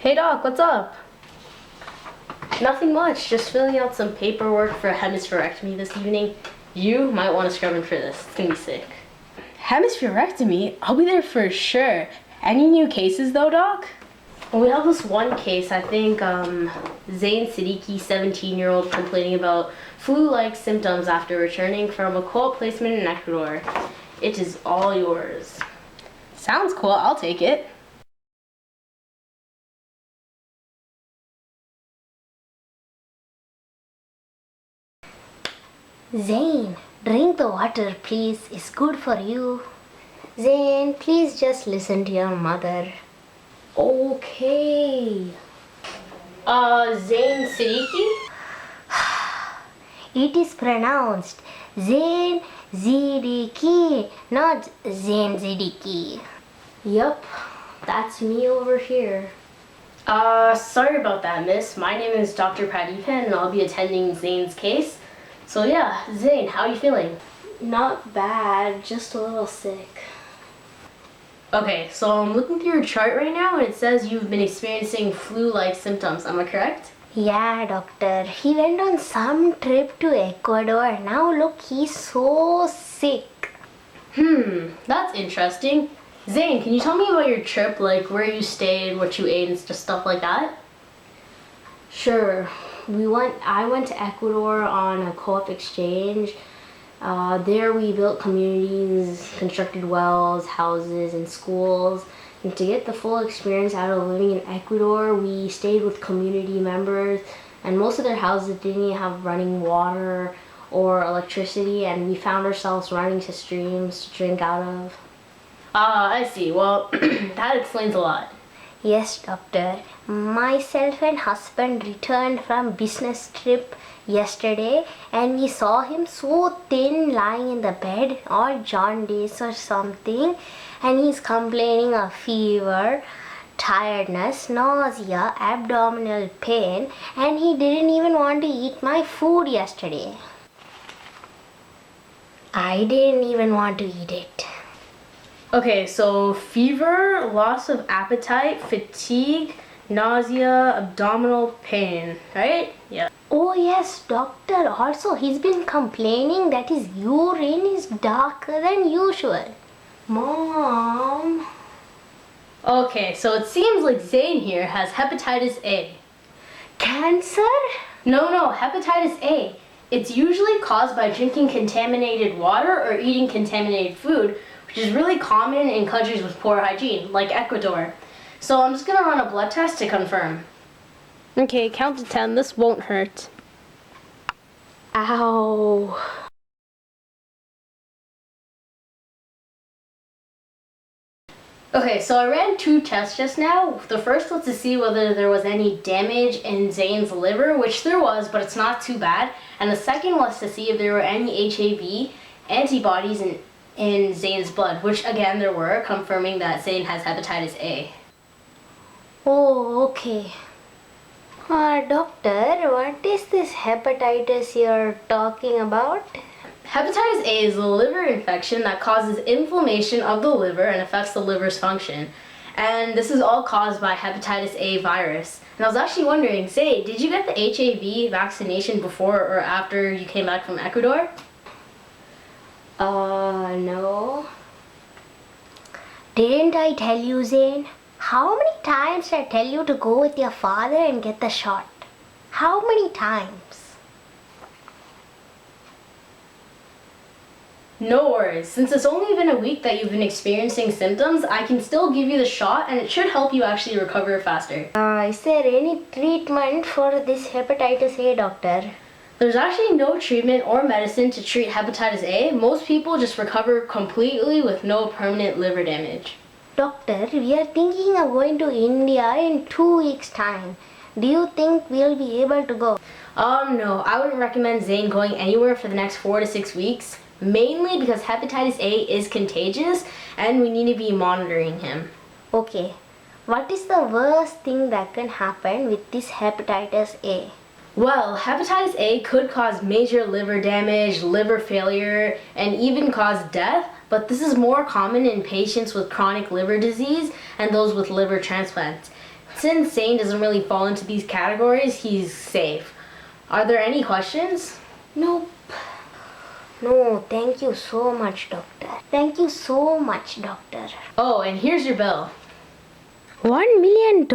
Hey doc, what's up? Nothing much, just filling out some paperwork for a hemispherectomy this evening. You might want to scrub in for this, it's gonna be sick. Hemispherectomy? I'll be there for sure. Any new cases though, doc? Well, we have this one case, I think, Zain Siddiqui, 17-year-old, complaining about flu-like symptoms after returning from a co-op placement in Ecuador. It is all yours. Sounds cool, I'll take it. Zain, drink the water please, it's good for you. Zain, please just listen to your mother. Okay. Zain Siddiqui? It is pronounced Zain Siddiqui, not Zain Siddiqui. Yup, that's me over here. Sorry about that, miss. My name is Dr. Pradipin and I'll be attending Zain's case. So yeah, Zain, how are you feeling? Not bad, just a little sick. Okay, so I'm looking through your chart right now and it says you've been experiencing flu-like symptoms, am I correct? Yeah, doctor. He went on some trip to Ecuador. Now look, he's so sick. That's interesting. Zain, can you tell me about your trip, like where you stayed, what you ate, and just stuff like that? Sure. I went to Ecuador on a co-op exchange. There we built communities, constructed wells, houses, and schools. And to get the full experience out of living in Ecuador, we stayed with community members, and most of their houses didn't have running water or electricity, and we found ourselves running to streams to drink out of. I see. Well, that explains a lot. Yes, doctor. Myself and husband returned from business trip yesterday and we saw him so thin lying in the bed, or jaundice or something, and he's complaining of fever, tiredness, nausea, abdominal pain, and he didn't even want to eat my food yesterday. I didn't even want to eat it. Okay, so fever, loss of appetite, fatigue, nausea, abdominal pain, right? Yeah. Oh yes, doctor. Also, he's been complaining that his urine is darker than usual. Mom. Okay, so it seems like Zain here has hepatitis A. Cancer? No, hepatitis A. It's usually caused by drinking contaminated water or eating contaminated food, which is really common in countries with poor hygiene, like Ecuador. So I'm just gonna run a blood test to confirm. Okay, count to 10. This won't hurt. Ow. Okay, so I ran 2 tests just now. The first was to see whether there was any damage in Zain's liver, which there was, but it's not too bad. And the second was to see if there were any HAV antibodies in Zain's blood, which again there were, confirming that Zain has hepatitis A. Oh, okay. Doctor, what is this hepatitis you're talking about? Hepatitis A is a liver infection that causes inflammation of the liver and affects the liver's function. And this is all caused by hepatitis A virus. And I was actually wondering, Zain, did you get the HAV vaccination before or after you came back from Ecuador? No. Didn't I tell you, Zain? How many times did I tell you to go with your father and get the shot? How many times? No worries. Since it's only been a week that you've been experiencing symptoms, I can still give you the shot and it should help you actually recover faster. Is there any treatment for this hepatitis A, doctor? There's actually no treatment or medicine to treat hepatitis A. Most people just recover completely with no permanent liver damage. Doctor, we are thinking of going to India in 2 weeks' time. Do you think we'll be able to go? No, I wouldn't recommend Zain going anywhere for the next 4 to 6 weeks, mainly because hepatitis A is contagious and we need to be monitoring him. Okay, what is the worst thing that can happen with this hepatitis A? Well, hepatitis A could cause major liver damage, liver failure, and even cause death, but this is more common in patients with chronic liver disease and those with liver transplants. Since Zane doesn't really fall into these categories, he's safe. Are there any questions? Nope. No, thank you so much, doctor. Thank you so much, doctor. Oh, and here's your bill. $1 million?